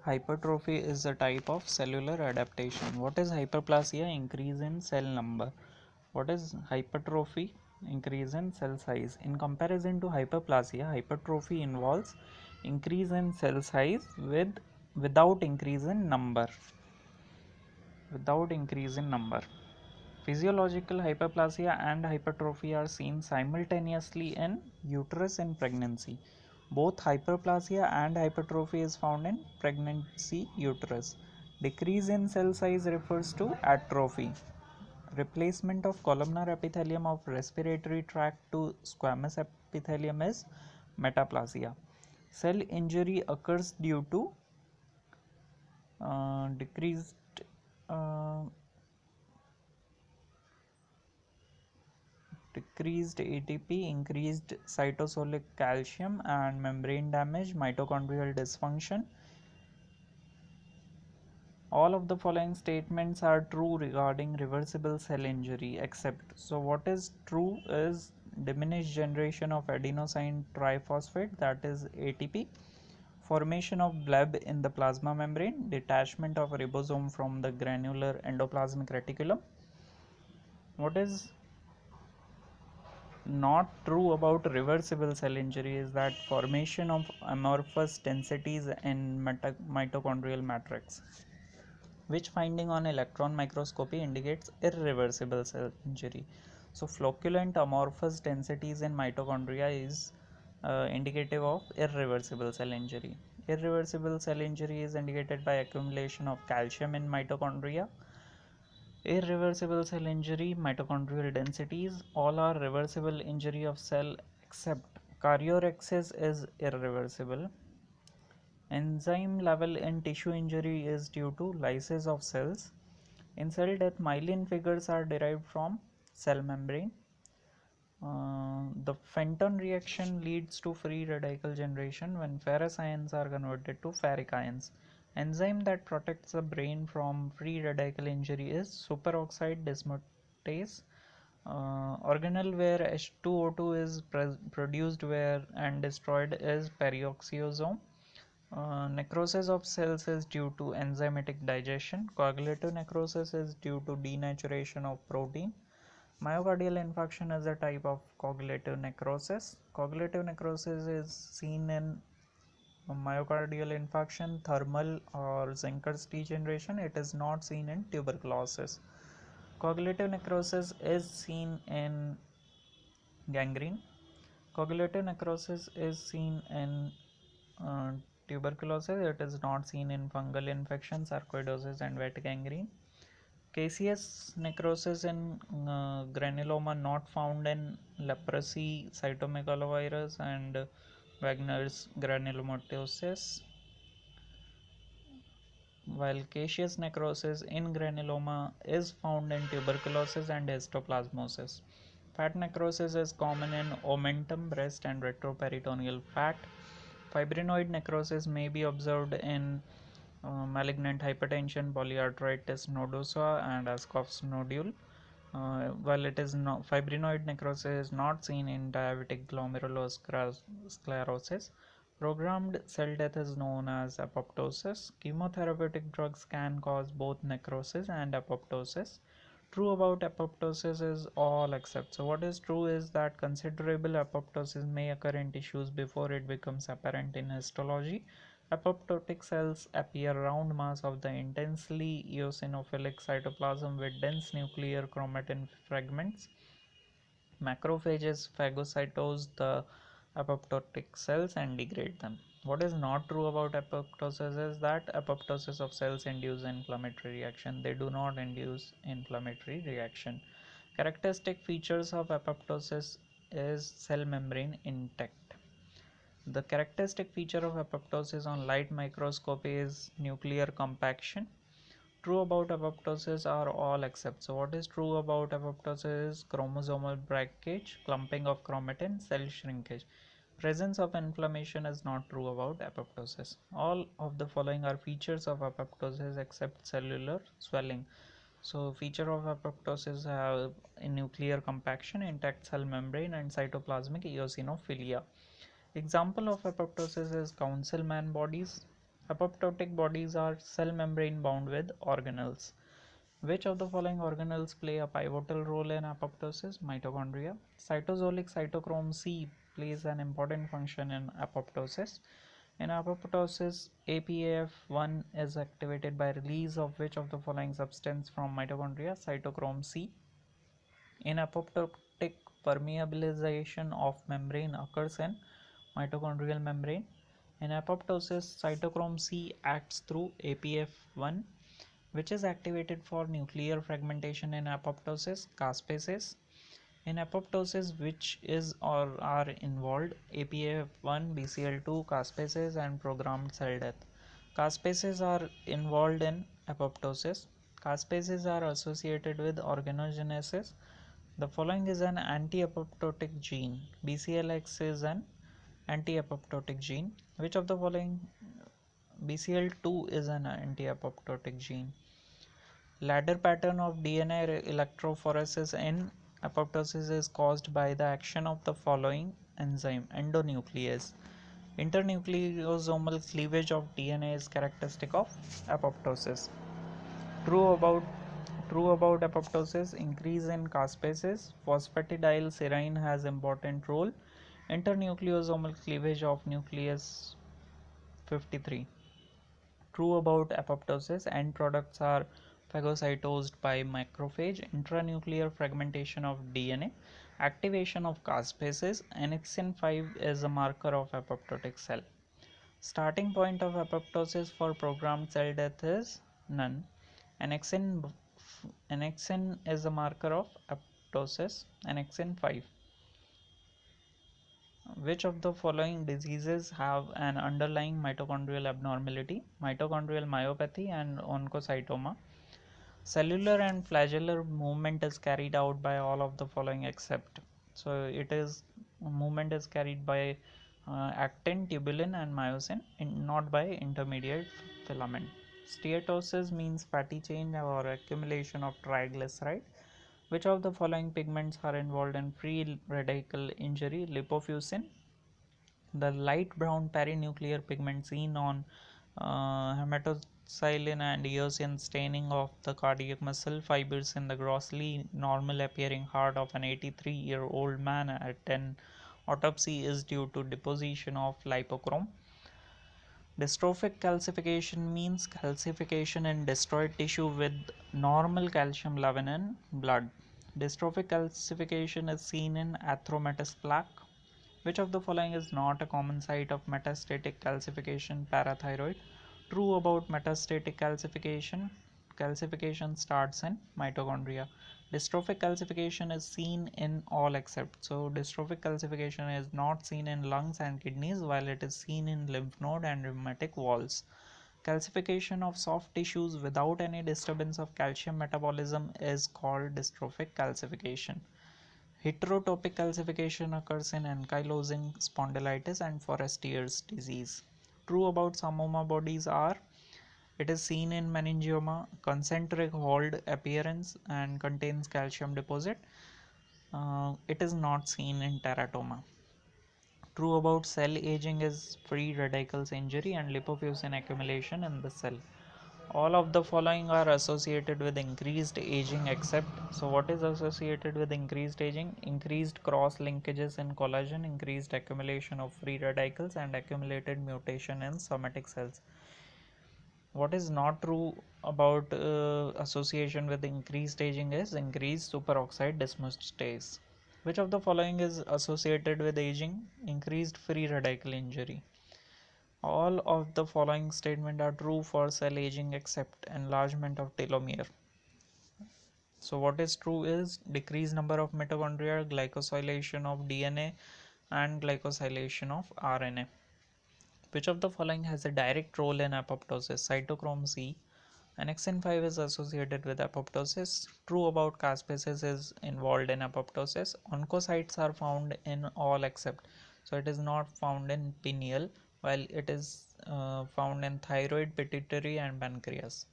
Hypertrophy is a type of cellular adaptation. What is hyperplasia? Increase in cell number. What is hypertrophy? Increase in cell size. In comparison to hyperplasia, hypertrophy involves increase in cell size without increase in number. Physiological hyperplasia and hypertrophy are seen simultaneously in uterus in pregnancy. Both hyperplasia and hypertrophy is found in pregnancy uterus. Decrease in cell size refers to atrophy. Replacement of columnar epithelium of respiratory tract to squamous epithelium is metaplasia. Cell injury occurs due to decreased ATP, increased cytosolic calcium, and membrane damage, mitochondrial dysfunction. All of the following statements are true regarding reversible cell injury except. So what is true is diminished generation of adenosine triphosphate, that is ATP, formation of bleb in the plasma membrane, detachment of ribosome from the granular endoplasmic reticulum. What is not true about reversible cell injury is that formation of amorphous densities in mitochondrial matrix. Which finding on electron microscopy indicates irreversible cell injury? So flocculent amorphous densities in mitochondria is indicative of irreversible cell injury. Irreversible cell injury is indicated by accumulation of calcium in mitochondria. Irreversible cell injury, mitochondrial densities, all are reversible injury of cell except karyorrhexis is irreversible. Enzyme level in tissue injury is due to lysis of cells. In cell death, myelin figures are derived from cell membrane. The Fenton reaction leads to free radical generation when ferrous ions are converted to ferric ions. Enzyme that protects the brain from free radical injury is superoxide dismutase. Organelle where H2O2 is produced where and destroyed is perioxyosome. Necrosis of cells is due to enzymatic digestion. Coagulative necrosis is due to denaturation of protein. Myocardial infarction is a type of coagulative necrosis. Coagulative necrosis is seen in myocardial infarction, thermal or Zenker's degeneration. It is not seen in tuberculosis. Coagulative necrosis is seen in gangrene. Coagulative necrosis is seen in tuberculosis. It is not seen in fungal infection, sarcoidosis and wet gangrene. Caseous necrosis in granuloma not found in leprosy, cytomegalovirus and Wagner's granulomatosis, while caseous necrosis in granuloma is found in tuberculosis and histoplasmosis. Fat necrosis is common in omentum, breast and retroperitoneal fat. Fibrinoid necrosis may be observed in malignant hypertension, polyarteritis nodosa and Ascoff's nodule. While it is not, fibrinoid necrosis is not seen in diabetic glomerulosclerosis. Programmed cell death is known as apoptosis. Chemotherapeutic drugs can cause both necrosis and apoptosis. True about apoptosis is all except. So what is true is that considerable apoptosis may occur in tissues before it becomes apparent in histology. Apoptotic cells appear round mass of the intensely eosinophilic cytoplasm with dense nuclear chromatin fragments. Macrophages phagocytose the apoptotic cells and degrade them. What is not true about apoptosis is that apoptosis of cells induce inflammatory reaction. They do not induce inflammatory reaction. Characteristic features of apoptosis is cell membrane intact. The characteristic feature of apoptosis on light microscopy is nuclear compaction. True about apoptosis are all except. So what is true about apoptosis is chromosomal breakage, clumping of chromatin, cell shrinkage. Presence of inflammation is not true about apoptosis. All of the following are features of apoptosis except cellular swelling. So feature of apoptosis have nuclear compaction, intact cell membrane and cytoplasmic eosinophilia. Example of apoptosis is councilman bodies. Apoptotic bodies are cell membrane bound with organelles. Which of the following organelles play a pivotal role in apoptosis? Mitochondria. Cytosolic cytochrome C plays an important function in apoptosis. In apoptosis, APAF1 is activated by release of which of the following substance from mitochondria? Cytochrome C. In apoptotic, permeabilization of membrane occurs in mitochondrial membrane. In apoptosis, cytochrome C acts through APF1, which is activated for nuclear fragmentation in apoptosis, caspases. In apoptosis, which is or are involved? APF1, BCL2, caspases, and programmed cell death. Caspases are involved in apoptosis. Caspases are associated with organogenesis. The following is an anti-apoptotic gene. BCLX is an anti-apoptotic gene. Which of the following? BCL2 is an anti-apoptotic gene. Ladder pattern of DNA electrophoresis in apoptosis is caused by the action of the following enzyme: endonuclease. Internucleosomal cleavage of DNA is characteristic of apoptosis. True about True about apoptosis: increase in caspases. Phosphatidylserine has important role. Internucleosomal cleavage of nucleus 53. True about apoptosis: end products are phagocytosed by macrophage. Intranuclear fragmentation of DNA. Activation of caspases. Annexin 5 is a marker of apoptotic cell. Starting point of apoptosis for programmed cell death is none. Annexin is a marker of apoptosis. Annexin 5. Which of the following diseases have an underlying mitochondrial abnormality? Mitochondrial myopathy and oncocytoma. Cellular and flagellar movement is carried out by all of the following except. So it is movement is carried by actin, tubulin, and myosin, not by intermediate filament. Steatosis means fatty change or accumulation of triglyceride. Which of the following pigments are involved in free radical injury? Lipofuscin. The light brown perinuclear pigment seen on hematoxylin and eosin staining of the cardiac muscle fibers in the grossly normal appearing heart of an 83-year-old man at an autopsy is due to deposition of lipochrome. Dystrophic calcification means calcification in destroyed tissue with normal calcium level in blood. Dystrophic calcification is seen in atheromatous plaque. Which of the following is not a common site of metastatic calcification? Parathyroid. True about metastatic calcification: calcification starts in mitochondria. Dystrophic calcification is seen in all except. So dystrophic calcification is not seen in lungs and kidneys, while it is seen in lymph node and rheumatic walls. Calcification of soft tissues without any disturbance of calcium metabolism is called dystrophic calcification. Heterotopic calcification occurs in ankylosing spondylitis and Forestier's disease. True about Samoma bodies are: it is seen in meningioma, concentric hold appearance, and contains calcium deposit. It is not seen in teratoma. True about cell aging is free radicals injury and lipofuscin accumulation in the cell. All of the following are associated with increased aging except. So what is associated with increased aging? Increased cross linkages in collagen, increased accumulation of free radicals, and accumulated mutation in somatic cells. What is not true about association with increased aging is increased superoxide dismutase. Which of the following is associated with aging? Increased free radical injury. All of the following statements are true for cell aging except enlargement of telomere. So what is true is decreased number of mitochondria, glycosylation of DNA, and glycosylation of RNA. Which of the following has a direct role in apoptosis? Cytochrome C. Annexin 5 is associated with apoptosis. True about caspases is involved in apoptosis. Oncocytes are found in all except. So it is not found in pineal, while it is found in thyroid, pituitary, and pancreas.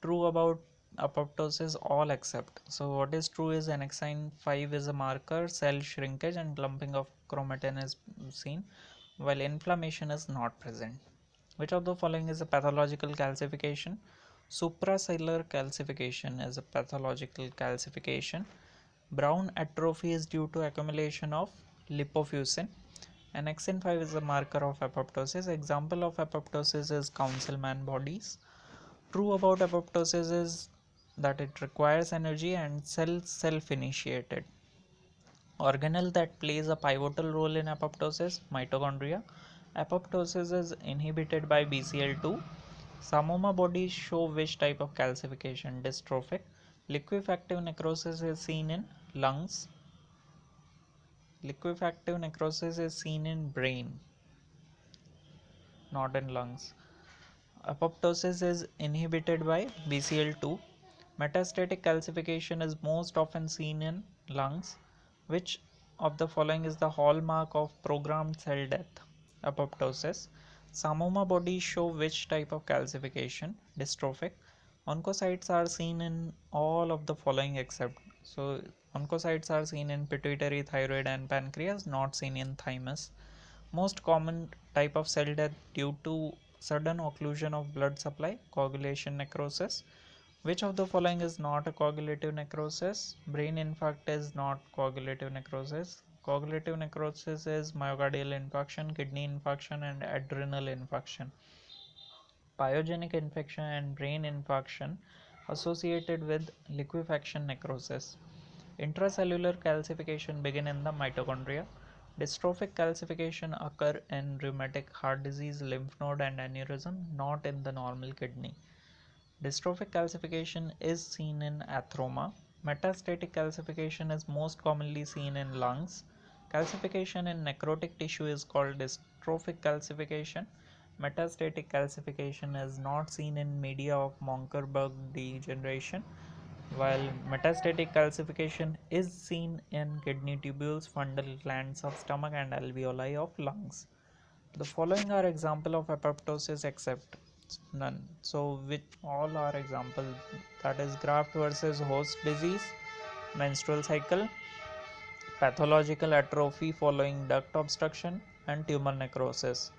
True about apoptosis all except. So what is true is annexin 5 is a marker, cell shrinkage and clumping of chromatin is seen, while inflammation is not present. Which of the following is a pathological calcification? Supracellular calcification is a pathological calcification. Brown atrophy is due to accumulation of lipofuscin. Annexin 5 is a marker of apoptosis. Example of apoptosis is Councilman bodies. True about apoptosis is that it requires energy and cell self-initiated. Organelle that plays a pivotal role in apoptosis, mitochondria. Apoptosis is inhibited by BCL2. Samoma bodies show which type of calcification? Dystrophic. Liquefactive necrosis is seen in lungs. Liquefactive necrosis is seen in brain, not in lungs. Apoptosis is inhibited by BCL2. Metastatic calcification is most often seen in lungs. Which of the following is the hallmark of programmed cell death? Apoptosis. Samoma bodies show which type of calcification? Dystrophic. Oncocytes are seen in all of the following except, so oncocytes are seen in pituitary, thyroid and pancreas, not seen in thymus. Most common type of cell death due to sudden occlusion of blood supply, coagulation necrosis. Which of the following is not a coagulative necrosis? Brain infarct is not coagulative necrosis. Coagulative necrosis is myocardial infarction, kidney infarction and adrenal infarction. Pyogenic infection and brain infarction associated with liquefaction necrosis. Intracellular calcification begin in the mitochondria. Dystrophic calcification occur in rheumatic heart disease, lymph node and aneurysm, not in the normal kidney. Dystrophic calcification is seen in atheroma. Metastatic calcification is most commonly seen in lungs. Calcification in necrotic tissue is called dystrophic calcification. Metastatic calcification is not seen in media of Monkerberg degeneration, while metastatic calcification is seen in kidney tubules, fundal glands of stomach and alveoli of lungs. The following are example of apoptosis except none. So which all are example, that is graft versus host disease, menstrual cycle, pathological atrophy following duct obstruction and tumor necrosis.